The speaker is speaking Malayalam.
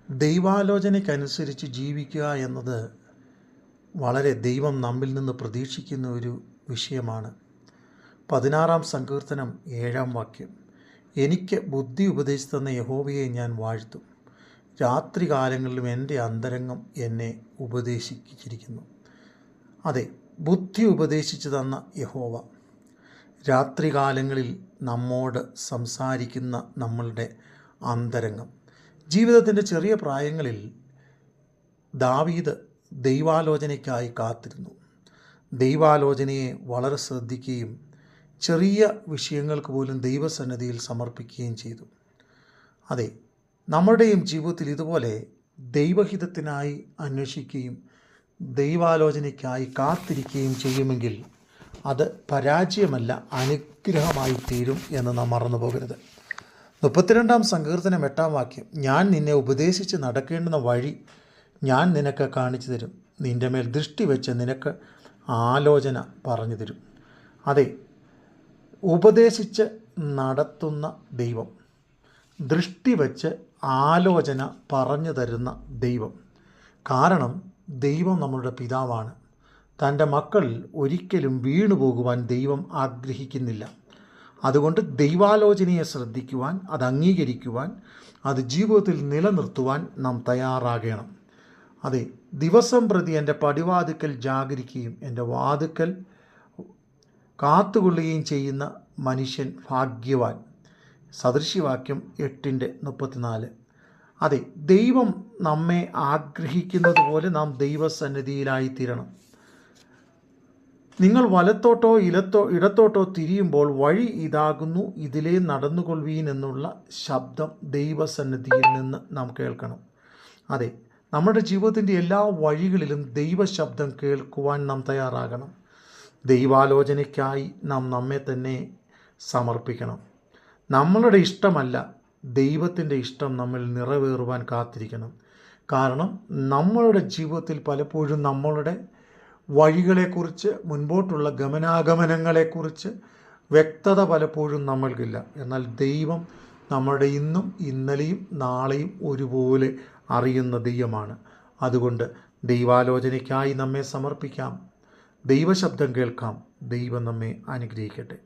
ദൈവാലോചനയ്ക്കനുസരിച്ച് ജീവിക്കുക എന്നത് വളരെ ദൈവം നമ്മിൽ നിന്ന് പ്രതീക്ഷിക്കുന്ന ഒരു വിഷയമാണ്. 16-ാം സങ്കീർത്തനം 7-ാം വാക്യം, എനിക്ക് ബുദ്ധി ഉപദേശിച്ചു തന്ന യഹോവയെ ഞാൻ വാഴ്ത്തും, രാത്രികാലങ്ങളിലും എൻ്റെ അന്തരംഗം എന്നെ ഉപദേശിച്ചിരിക്കുന്നു. അതെ, ബുദ്ധി ഉപദേശിച്ചു തന്ന യഹോവ രാത്രികാലങ്ങളിൽ നമ്മോട് സംസാരിക്കുന്ന നമ്മളുടെ അന്തരംഗം. ജീവിതത്തിൻ്റെ ചെറിയ പ്രായങ്ങളിൽ ദാവീദ് ദൈവാലോചനയ്ക്കായി കാത്തിരുന്നു. ദൈവാലോചനയെ വളരെ ശ്രദ്ധിക്കുകയും ചെറിയ വിഷയങ്ങൾക്ക് പോലും ദൈവസന്നിധിയിൽ സമർപ്പിക്കുകയും ചെയ്തു. അതെ, നമ്മുടെയും ജീവിതത്തിൽ ഇതുപോലെ ദൈവഹിതത്തിനായി അന്വേഷിക്കുകയും ദൈവാലോചനയ്ക്കായി കാത്തിരിക്കുകയും ചെയ്യുമെങ്കിൽ അത് പരാജയമല്ല, അനുഗ്രഹമായി തീരും എന്ന് നാം മറന്നു പോകരുത്. 32-ാം സങ്കീർത്തനം 8-ാം വാക്യം, ഞാൻ നിന്നെ ഉപദേശിച്ച് നടക്കേണ്ടുന്ന വഴി ഞാൻ നിനക്ക് കാണിച്ചു തരും, നിൻ്റെ മേൽ ദൃഷ്ടി വെച്ച് നിനക്ക് ആലോചന പറഞ്ഞു തരും. അതെ, ഉപദേശിച്ച് നടത്തുന്ന ദൈവം, ദൃഷ്ടി വച്ച് ആലോചന പറഞ്ഞു തരുന്ന ദൈവം. കാരണം ദൈവം നമ്മളുടെ പിതാവാണ്. തൻ്റെ മക്കൾ ഒരിക്കലും വീണുപോകുവാൻ ദൈവം ആഗ്രഹിക്കുന്നില്ല. അതുകൊണ്ട് ദൈവാലോചനയെ ശ്രദ്ധിക്കുവാൻ, അത് അംഗീകരിക്കുവാൻ, അത് ജീവിതത്തിൽ നിലനിർത്തുവാൻ നാം തയ്യാറാകണം. അതെ, ദിവസം പ്രതി എൻ്റെ പടിവാതിക്കൽ ജാഗരിക്കുകയും എൻ്റെ വാതിക്കൽ കാത്തുകൊള്ളുകയും ചെയ്യുന്ന മനുഷ്യൻ ഭാഗ്യവാൻ. സദൃശ്യവാക്യം 8:34. അതെ, ദൈവം നമ്മെ ആഗ്രഹിക്കുന്നത് പോലെ നാം ദൈവസന്നിധിയിലായിത്തീരണം. നിങ്ങൾ വലത്തോട്ടോ ഇടത്തോട്ടോ തിരിയുമ്പോൾ വഴി ഇതാകുന്നു, ഇതിലേ നടന്നുകൊള്ളുവീൻ എന്നുള്ള ശബ്ദം ദൈവസന്നിധിയിൽ നിന്ന് നാം കേൾക്കണം. അതെ, നമ്മുടെ ജീവിതത്തിൻ്റെ എല്ലാ വഴികളിലും ദൈവശബ്ദം കേൾക്കുവാൻ നാം തയ്യാറാകണം. ദൈവാലോചനയ്ക്കായി നാം നമ്മെ തന്നെ സമർപ്പിക്കണം. നമ്മളുടെ ഇഷ്ടമല്ല, ദൈവത്തിൻ്റെ ഇഷ്ടം നമ്മിൽ നിറവേറുവാൻ കാത്തിരിക്കണം. കാരണം നമ്മളുടെ ജീവിതത്തിൽ പലപ്പോഴും നമ്മളുടെ വഴികളെക്കുറിച്ച്, മുൻപോട്ടുള്ള ഗമനാഗമനങ്ങളെക്കുറിച്ച് വ്യക്തത പലപ്പോഴും നമ്മൾക്കില്ല. എന്നാൽ ദൈവം നമ്മുടെ ഇന്നും ഇന്നലെയും നാളെയും ഒരുപോലെ അറിയുന്ന ദൈവമാണ്. അതുകൊണ്ട് ദൈവാലോചനയ്ക്കായി നമ്മെ സമർപ്പിക്കാം, ദൈവശബ്ദം കേൾക്കാം. ദൈവം നമ്മെ അനുഗ്രഹിക്കട്ടെ.